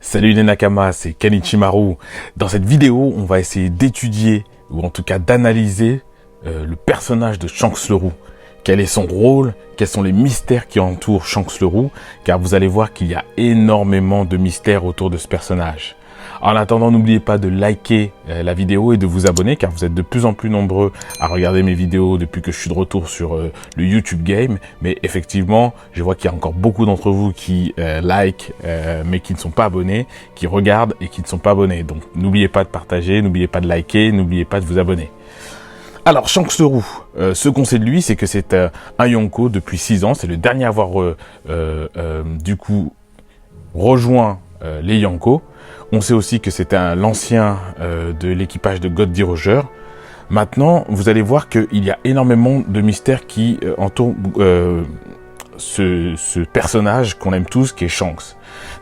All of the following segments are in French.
Salut les Nakama, c'est Kenichimaru. Dans cette vidéo, on va essayer d'étudier, ou en tout cas d'analyser, le personnage de Shanks le Roux. Quel est son rôle, quels sont les mystères qui entourent Shanks le Roux, car vous allez voir qu'il y a énormément de mystères autour de ce personnage. En attendant, n'oubliez pas de liker la vidéo et de vous abonner, car vous êtes de plus en plus nombreux à regarder mes vidéos depuis que je suis de retour sur le YouTube Game. Mais effectivement, je vois qu'il y a encore beaucoup d'entre vous qui like, mais qui ne sont pas abonnés, qui regardent et qui ne sont pas abonnés. Donc n'oubliez pas de partager, n'oubliez pas de liker, n'oubliez pas de vous abonner. Alors, Shanks le Roux, ce qu'on sait de lui, c'est que c'est un Yonko depuis 6 ans. C'est le dernier à avoir du coup rejoint les Yonko. On sait aussi que c'était l'ancien de l'équipage de Goldie Roger. Maintenant, vous allez voir qu'il y a énormément de mystères qui entourent ce personnage qu'on aime tous, qui est Shanks.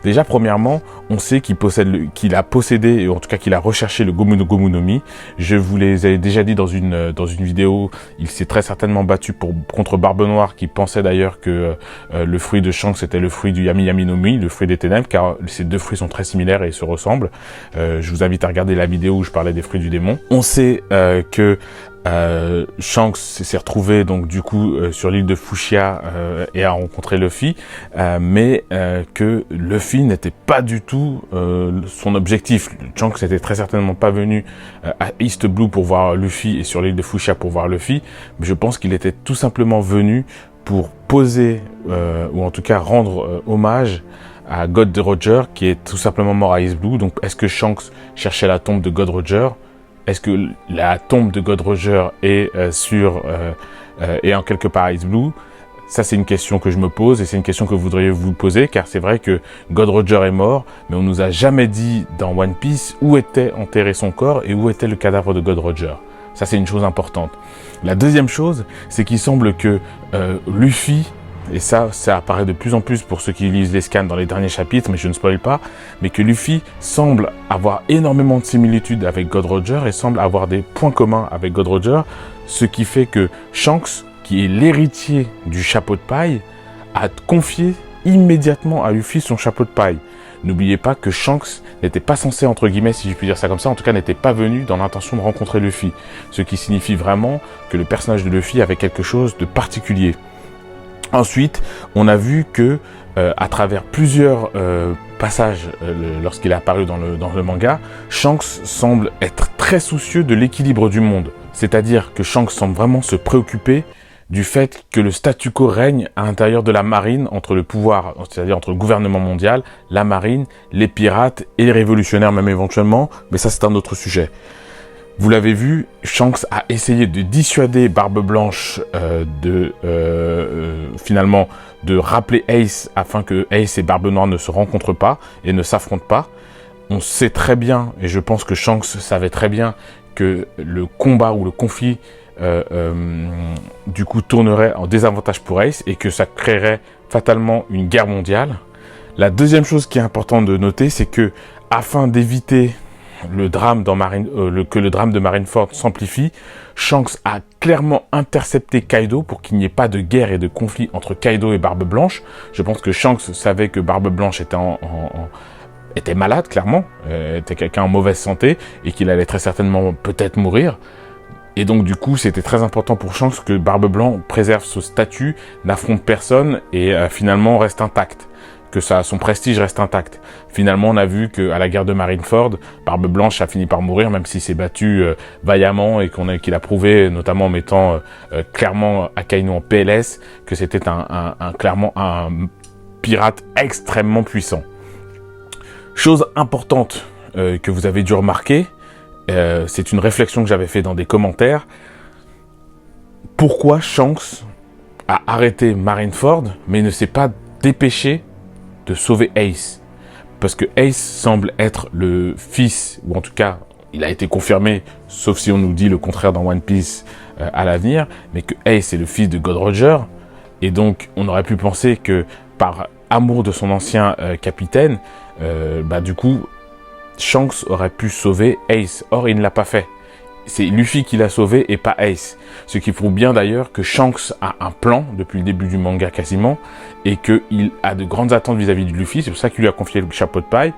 Déjà, premièrement, on sait qu'il a possédé, ou en tout cas qu'il a recherché le Gomu no Gomu no Mi. Je vous les ai déjà dit dans une vidéo, il s'est très certainement battu contre Barbe Noire, qui pensait d'ailleurs que le fruit de Shanks était le fruit du Yami Yami no Mi, le fruit des ténèbres, car ces deux fruits sont très similaires et se ressemblent. Je vous invite à regarder la vidéo où je parlais des fruits du démon. On sait que Shanks s'est retrouvé donc du coup sur l'île de Fushia et a rencontré Luffy, mais que Luffy n'était pas du tout son objectif. Shanks n'était très certainement pas venu à East Blue pour voir Luffy et sur l'île de Fushia pour voir Luffy, mais je pense qu'il était tout simplement venu pour poser ou en tout cas rendre hommage à God Roger, qui est tout simplement mort à East Blue. Donc est-ce que Shanks cherchait la tombe de God Roger? Est-ce que la tombe de God Roger est en quelque part à East Blue? Ça, c'est une question que je me pose et c'est une question que vous voudriez vous poser, car c'est vrai que God Roger est mort, mais on nous a jamais dit dans One Piece où était enterré son corps et où était le cadavre de God Roger. Ça, c'est une chose importante. La deuxième chose, c'est qu'il semble que Luffy, et ça apparaît de plus en plus pour ceux qui lisent les scans dans les derniers chapitres, mais je ne spoil pas, mais que Luffy semble avoir énormément de similitudes avec God Roger et semble avoir des points communs avec God Roger, ce qui fait que Shanks, qui est l'héritier du chapeau de paille, a confié immédiatement à Luffy son chapeau de paille. N'oubliez pas que Shanks n'était pas censé, entre guillemets, si je puis dire ça comme ça, en tout cas n'était pas venu dans l'intention de rencontrer Luffy, ce qui signifie vraiment que le personnage de Luffy avait quelque chose de particulier. Ensuite, on a vu que à travers plusieurs passages lorsqu'il est apparu dans le manga, Shanks semble être très soucieux de l'équilibre du monde. C'est-à-dire que Shanks semble vraiment se préoccuper du fait que le statu quo règne à l'intérieur de la marine entre le pouvoir, c'est-à-dire entre le gouvernement mondial, la marine, les pirates et les révolutionnaires même éventuellement, mais ça c'est un autre sujet. Vous l'avez vu, Shanks a essayé de dissuader Barbe Blanche finalement de rappeler Ace afin que Ace et Barbe Noire ne se rencontrent pas et ne s'affrontent pas. On sait très bien, et je pense que Shanks savait très bien, que le combat ou le conflit du coup tournerait en désavantage pour Ace et que ça créerait fatalement une guerre mondiale. La deuxième chose qui est importante de noter, c'est que afin d'éviter le drame que le drame de Marineford s'amplifie, Shanks a clairement intercepté Kaido pour qu'il n'y ait pas de guerre et de conflit entre Kaido et Barbe Blanche. Je pense que Shanks savait que Barbe Blanche était malade, clairement, était quelqu'un en mauvaise santé et qu'il allait très certainement peut-être mourir. Et donc du coup, c'était très important pour Shanks que Barbe Blanche préserve son statut, n'affronte personne et finalement reste intact. Que son prestige reste intact. Finalement, on a vu qu'à la guerre de Marineford, Barbe Blanche a fini par mourir, même s'il s'est battu vaillamment et qu'il a prouvé, notamment en mettant clairement Akainu en PLS, que c'était clairement un pirate extrêmement puissant. Chose importante que vous avez dû remarquer, c'est une réflexion que j'avais fait dans des commentaires. Pourquoi Shanks a arrêté Marineford, mais ne s'est pas dépêché de sauver Ace? Parce que Ace semble être le fils, ou en tout cas, il a été confirmé, sauf si on nous dit le contraire dans One Piece à l'avenir, mais que Ace est le fils de God Roger, et donc on aurait pu penser que par amour de son ancien capitaine, du coup, Shanks aurait pu sauver Ace. Or, il ne l'a pas fait. c'est Luffy qui l'a sauvé et pas Ace. Ce qui prouve bien d'ailleurs que Shanks a un plan depuis le début du manga quasiment et qu'il a de grandes attentes vis-à-vis de Luffy. C'est pour ça qu'il lui a confié le chapeau de paille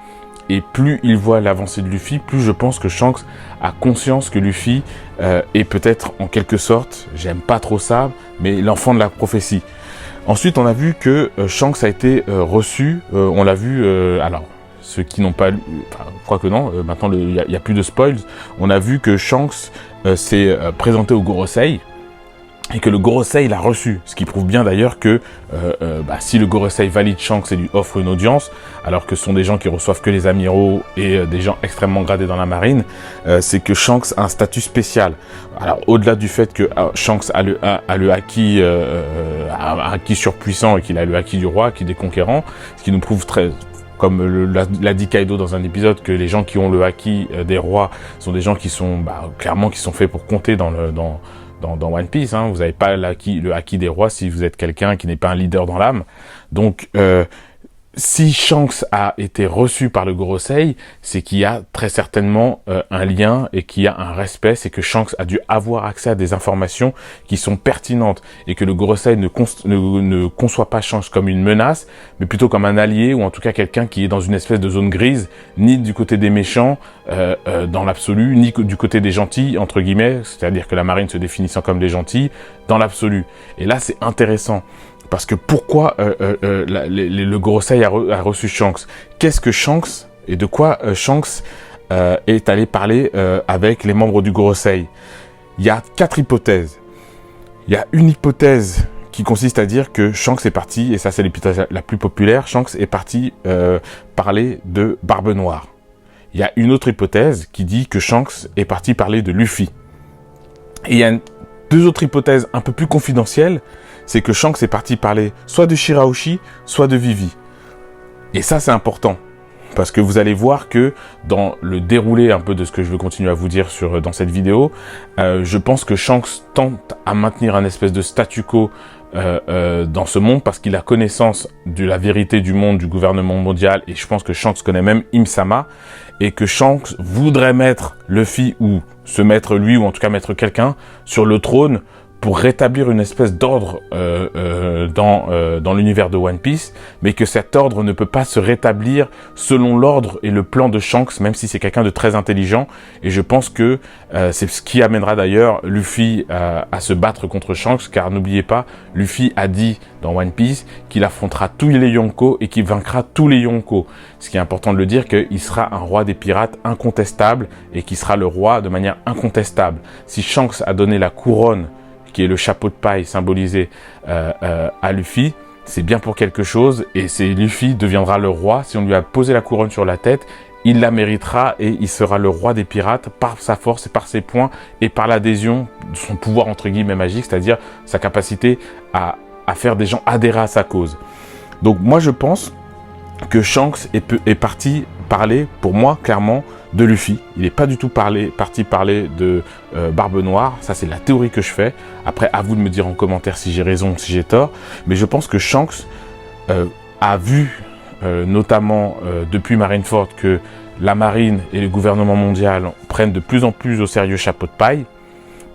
et plus il voit l'avancée de Luffy, plus je pense que Shanks a conscience que Luffy est peut-être en quelque sorte, j'aime pas trop ça, mais l'enfant de la prophétie. Ensuite, on a vu que Shanks a été reçu, on l'a vu, alors, ceux qui n'ont pas lu, enfin, je crois que non, maintenant il n'y a plus de spoils, on a vu que Shanks s'est présenté au Gorosei, et que le Gorosei l'a reçu, ce qui prouve bien d'ailleurs que si le Gorosei valide Shanks et lui offre une audience, alors que ce sont des gens qui reçoivent que les amiraux et des gens extrêmement gradés dans la marine, c'est que Shanks a un statut spécial. Alors au-delà du fait que Shanks a le acquis, un acquis surpuissant et qu'il a le acquis du roi, acquis des conquérants, ce qui nous prouve très... Comme l'a dit Kaido dans un épisode, que les gens qui ont le acquis des rois sont des gens qui sont clairement qui sont faits pour compter dans One Piece, hein. Vous n'avez pas le acquis des rois si vous êtes quelqu'un qui n'est pas un leader dans l'âme. Donc, si Shanks a été reçu par le Gorosei, c'est qu'il y a très certainement un lien et qu'il y a un respect, c'est que Shanks a dû avoir accès à des informations qui sont pertinentes et que le Gorosei ne conçoit pas Shanks comme une menace, mais plutôt comme un allié ou en tout cas quelqu'un qui est dans une espèce de zone grise, ni du côté des méchants dans l'absolu, ni du côté des gentils, entre guillemets, c'est-à-dire que la marine se définissant comme des gentils, dans l'absolu. Et là, c'est intéressant. Parce que pourquoi le Gorosei a reçu Shanks? Qu'est-ce que Shanks et de quoi Shanks est allé parler avec les membres du Gorosei? Il y a 4 hypothèses. Il y a une hypothèse qui consiste à dire que Shanks est parti, et ça c'est l'hypothèse la plus populaire, Shanks est parti parler de Barbe Noire. Il y a une autre hypothèse qui dit que Shanks est parti parler de Luffy. Et il y a 2 autres hypothèses un peu plus confidentielles, c'est que Shanks est parti parler soit de Shirahoshi, soit de Vivi. Et ça, c'est important. Parce que vous allez voir que dans le déroulé un peu de ce que je veux continuer à vous dire dans cette vidéo, je pense que Shanks tente à maintenir un espèce de statu quo dans ce monde parce qu'il a connaissance de la vérité du monde, du gouvernement mondial, et je pense que Shanks connaît même Im-sama, et que Shanks voudrait mettre Luffy ou se mettre lui, ou en tout cas mettre quelqu'un sur le trône pour rétablir une espèce d'ordre dans l'univers de One Piece, mais que cet ordre ne peut pas se rétablir selon l'ordre et le plan de Shanks, même si c'est quelqu'un de très intelligent. Et je pense que c'est ce qui amènera d'ailleurs Luffy à se battre contre Shanks, car n'oubliez pas, Luffy a dit dans One Piece qu'il affrontera tous les Yonko et qu'il vaincra tous les Yonko. Ce qui est important de le dire, qu'il sera un roi des pirates incontestable et qu'il sera le roi de manière incontestable. Si Shanks a donné la couronne, qui est le chapeau de paille symbolisé à Luffy, c'est bien pour quelque chose, et Luffy deviendra le roi. Si on lui a posé la couronne sur la tête, il la méritera et il sera le roi des pirates par sa force et par ses points et par l'adhésion de son pouvoir entre guillemets magique, c'est-à-dire sa capacité à faire des gens adhérer à sa cause. Donc moi je pense que Shanks est parti parler, pour moi clairement, de Luffy. Il n'est pas du tout parti parler de Barbe Noire. Ça, c'est la théorie que je fais. Après, à vous de me dire en commentaire si j'ai raison, si j'ai tort. Mais je pense que Shanks a vu, notamment depuis Marineford, que la marine et le gouvernement mondial prennent de plus en plus au sérieux Chapeau de Paille.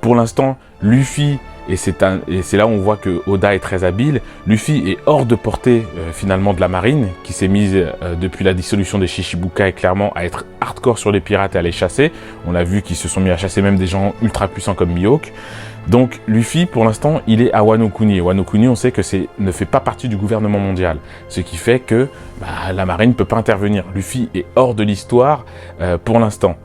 Pour l'instant, Luffy, et c'est là où on voit que Oda est très habile, Luffy est hors de portée finalement de la marine, qui s'est mise depuis la dissolution des Shichibukai clairement à être hardcore sur les pirates et à les chasser. On a vu qu'ils se sont mis à chasser même des gens ultra puissants comme Mihawk. Donc Luffy, pour l'instant, il est à Wano Kuni. Et Wano Kuni, on sait que ne fait pas partie du gouvernement mondial. Ce qui fait que la marine ne peut pas intervenir. Luffy est hors de l'histoire pour l'instant.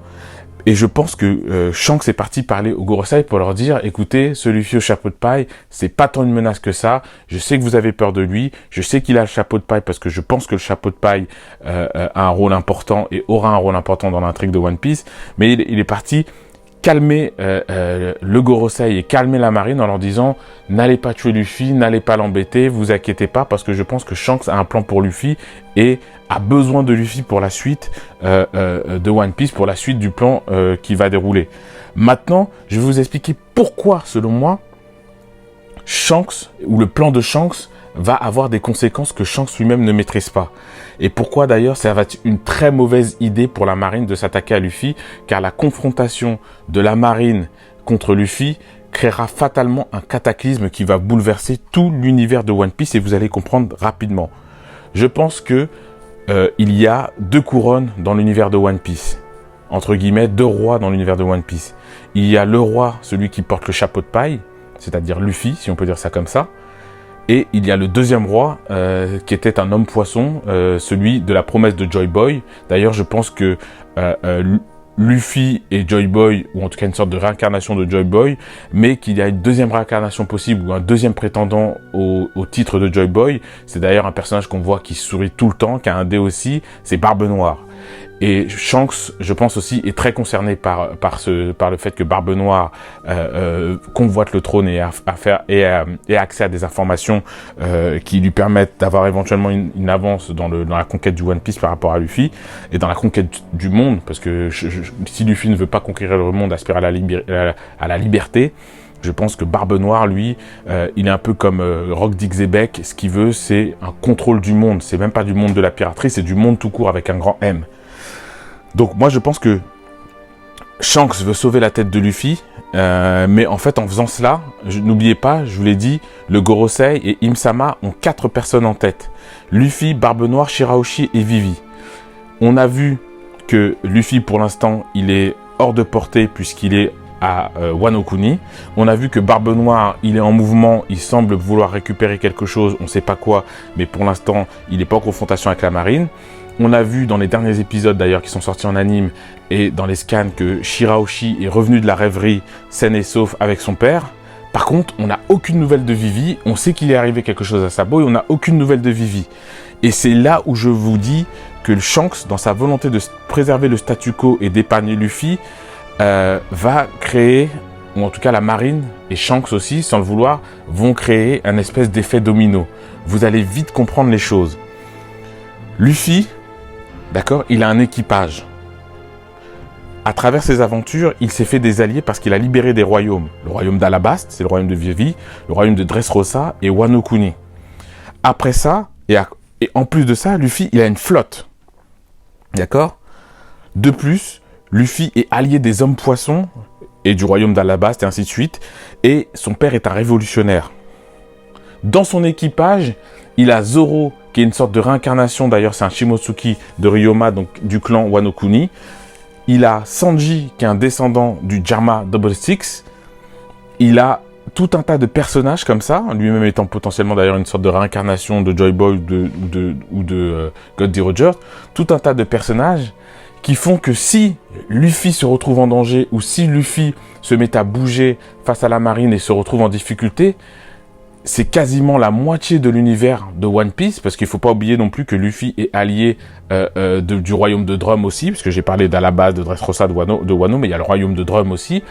Et je pense que Shanks est parti parler au Gorosei pour leur dire, écoutez, ce Luffy au chapeau de paille, c'est pas tant une menace que ça. Je sais que vous avez peur de lui. Je sais qu'il a le chapeau de paille parce que je pense que le chapeau de paille a un rôle important et aura un rôle important dans l'intrigue de One Piece. Mais il est parti calmer le Gorosei et calmer la marine en leur disant n'allez pas tuer Luffy, n'allez pas l'embêter, vous inquiétez pas, parce que je pense que Shanks a un plan pour Luffy et a besoin de Luffy pour la suite de One Piece, pour la suite du plan qui va dérouler. Maintenant, je vais vous expliquer pourquoi, selon moi, Shanks, ou le plan de Shanks, va avoir des conséquences que Shanks lui-même ne maîtrise pas. Et pourquoi d'ailleurs ça va être une très mauvaise idée pour la marine de s'attaquer à Luffy, car la confrontation de la marine contre Luffy créera fatalement un cataclysme qui va bouleverser tout l'univers de One Piece et vous allez comprendre rapidement. Je pense que il y a 2 couronnes dans l'univers de One Piece. Entre guillemets, 2 rois dans l'univers de One Piece. Il y a le roi, celui qui porte le chapeau de paille, c'est-à-dire Luffy, si on peut dire ça comme ça. Et il y a le deuxième roi, qui était un homme poisson, celui de la promesse de Joy Boy. D'ailleurs, je pense que Luffy et Joy Boy, ou en tout cas une sorte de réincarnation de Joy Boy, mais qu'il y a une deuxième réincarnation possible, ou un deuxième prétendant au titre de Joy Boy. C'est d'ailleurs un personnage qu'on voit qui sourit tout le temps, qui a un dé aussi, c'est Barbe Noire. Et Shanks, je pense aussi, est très concerné par le fait que Barbe Noire convoite le trône et a accès à des informations qui lui permettent d'avoir éventuellement une avance dans la conquête du One Piece par rapport à Luffy et dans la conquête du monde, parce que si Luffy ne veut pas conquérir le monde, aspire à la liberté. Je pense que Barbe Noire, lui, il est un peu comme Rock Dixebeck. Ce qu'il veut, c'est un contrôle du monde. C'est même pas du monde de la piraterie, c'est du monde tout court avec un grand M. Donc moi, je pense que Shanks veut sauver la tête de Luffy, mais en fait, en faisant cela, n'oubliez pas, je vous l'ai dit, le Gorosei et Im-sama ont 4 personnes en tête. Luffy, Barbe Noire, Shirahoshi et Vivi. On a vu que Luffy, pour l'instant, il est hors de portée puisqu'il est à Wano Kuni. On a vu que Barbe Noire, il est en mouvement, il semble vouloir récupérer quelque chose, on ne sait pas quoi, mais pour l'instant, il n'est pas en confrontation avec la marine. On a vu dans les derniers épisodes d'ailleurs qui sont sortis en anime et dans les scans que Shirahoshi est revenu de la rêverie sain et sauf avec son père. Par contre, on n'a aucune nouvelle de Vivi, on sait qu'il est arrivé quelque chose à Sabo et on n'a aucune nouvelle de Vivi. Et c'est là où je vous dis que le Shanks, dans sa volonté de préserver le statu quo et d'épargner Luffy, va créer, ou en tout cas la marine et Shanks aussi, sans le vouloir, vont créer un espèce d'effet domino. Vous allez vite comprendre les choses. Luffy, d'accord, il a un équipage. À travers ses aventures, il s'est fait des alliés parce qu'il a libéré des royaumes. Le royaume d'Alabast, c'est le royaume de Vivi, le royaume de Dressrosa et Wano Kuni. Après ça, et en plus de ça, Luffy, il a une flotte. D'accord ? De plus, Luffy est allié des hommes poissons et du royaume d'Alabast et ainsi de suite. Et son père est un révolutionnaire. Dans son équipage, il a Zoro, qui est une sorte de réincarnation, d'ailleurs c'est un Shimotsuki de Ryoma, donc du clan Wano Kuni. Il a Sanji, qui est un descendant du Jarma Double Six. Il a tout un tas de personnages comme ça, lui-même étant potentiellement d'ailleurs une sorte de réincarnation de Joy Boy ou de God D. Rogers. Tout un tas de personnages qui font que si Luffy se retrouve en danger ou si Luffy se met à bouger face à la marine et se retrouve en difficulté, c'est quasiment la moitié de l'univers de One Piece, parce qu'il ne faut pas oublier non plus que Luffy est allié du royaume de Drum aussi, parce que j'ai parlé d'Alabasta, de Dressrosa, de Wano, mais il y a le royaume de Drum aussi.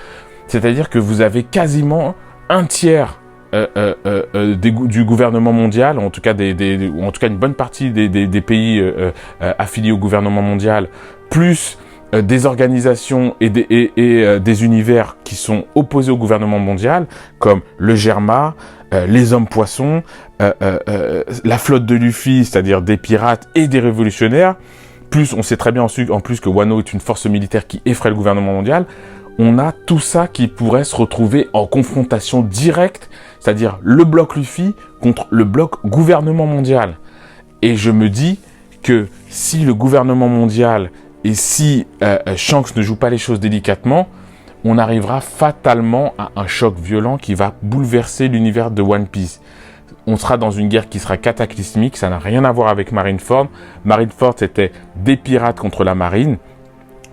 C'est-à-dire que vous avez quasiment un tiers du gouvernement mondial, en tout cas, en tout cas une bonne partie des pays affiliés au gouvernement mondial, plus des organisations et des univers qui sont opposés au gouvernement mondial, comme le Germa, les hommes poissons, la flotte de Luffy, c'est-à-dire des pirates et des révolutionnaires, plus on sait très bien en plus que Wano est une force militaire qui effraie le gouvernement mondial. On a tout ça qui pourrait se retrouver en confrontation directe, c'est-à-dire le bloc Luffy contre le bloc gouvernement mondial. Et je me dis que si le gouvernement mondial et si Shanks ne joue pas les choses délicatement, on arrivera fatalement à un choc violent qui va bouleverser l'univers de One Piece. On sera dans une guerre qui sera cataclysmique, ça n'a rien à voir avec Marineford. Marineford, c'était des pirates contre la marine.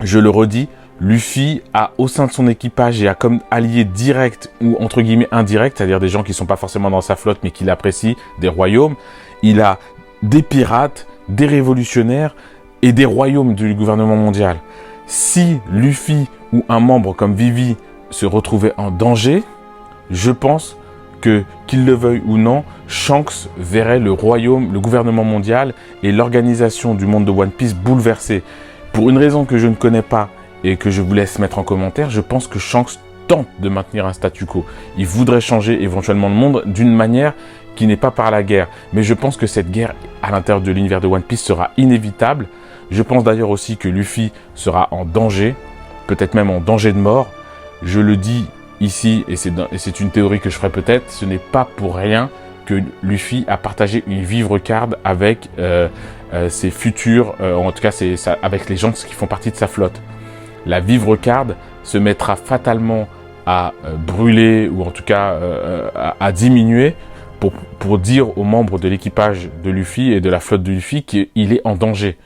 Je le redis, Luffy a au sein de son équipage et a comme allié direct ou entre guillemets indirect, c'est-à-dire des gens qui ne sont pas forcément dans sa flotte mais qui l'apprécient, des royaumes. Il a des pirates, des révolutionnaires et des royaumes du gouvernement mondial. Si Luffy ou un membre comme Vivi se retrouvait en danger, je pense que, qu'il le veuille ou non, Shanks verrait le royaume, le gouvernement mondial et l'organisation du monde de One Piece bouleversée. Pour une raison que je ne connais pas et que je vous laisse mettre en commentaire, je pense que Shanks tente de maintenir un statu quo. Il voudrait changer éventuellement le monde d'une manière qui n'est pas par la guerre. Mais je pense que cette guerre à l'intérieur de l'univers de One Piece sera inévitable. Je pense d'ailleurs aussi que Luffy sera en danger, peut-être même en danger de mort. Je le dis ici, et c'est une théorie que je ferai peut-être, ce n'est pas pour rien que Luffy a partagé une vivre card avec ses futurs, en tout cas avec les gens qui font partie de sa flotte. La vivre card se mettra fatalement à brûler ou en tout cas à diminuer pour dire aux membres de l'équipage de Luffy et de la flotte de Luffy qu'il est en danger.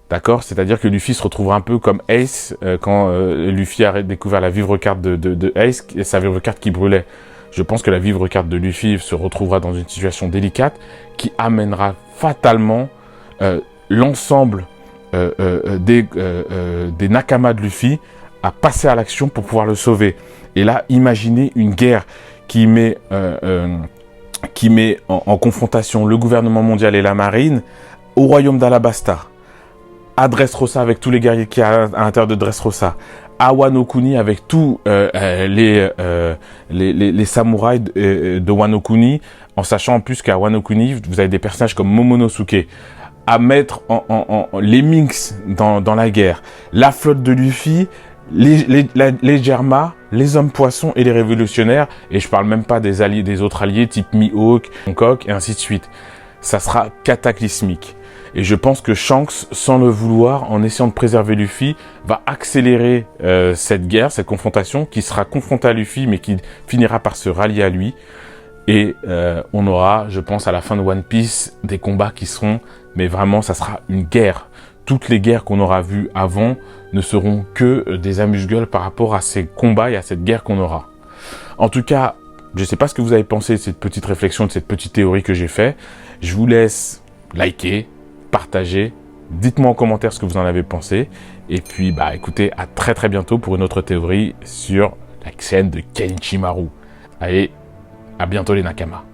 D'accord? C'est-à-dire que Luffy se retrouvera un peu comme Ace quand Luffy a découvert la vivre carte de Ace et sa vivre carte qui brûlait. Je pense que la vivre carte de Luffy se retrouvera dans une situation délicate qui amènera fatalement l'ensemble des Nakamas de Luffy à passer à l'action pour pouvoir le sauver. Et là, imaginez une guerre qui met en confrontation le gouvernement mondial et la marine au royaume d'Alabasta, à Dressrosa avec tous les guerriers qui y a à l'intérieur de Dressrosa, à Wano Kuni avec tous les samouraïs de Wano Kuni, en sachant en plus qu'à Wano Kuni, vous avez des personnages comme Momonosuke, à mettre les Minks dans la guerre, la flotte de Luffy, les Germa, les hommes poissons et les révolutionnaires, et je parle même pas des alliés, des autres alliés type Mihawk, Hancock et ainsi de suite. Ça sera cataclysmique. Et je pense que Shanks, sans le vouloir, en essayant de préserver Luffy, va accélérer cette guerre, cette confrontation, qui sera confrontée à Luffy, mais qui finira par se rallier à lui. Et on aura, je pense, à la fin de One Piece, des combats qui seront... Mais vraiment, ça sera une guerre. Toutes les guerres qu'on aura vues avant ne seront que des amuse-gueules par rapport à ces combats et à cette guerre qu'on aura. En tout cas, je ne sais pas ce que vous avez pensé de cette petite réflexion, de cette petite théorie que j'ai fait. Je vous laisse liker, partager. Dites-moi en commentaire ce que vous en avez pensé. Et puis, écoutez, à très très bientôt pour une autre théorie sur la chaîne de Kenichimaru. Allez, à bientôt les Nakamas.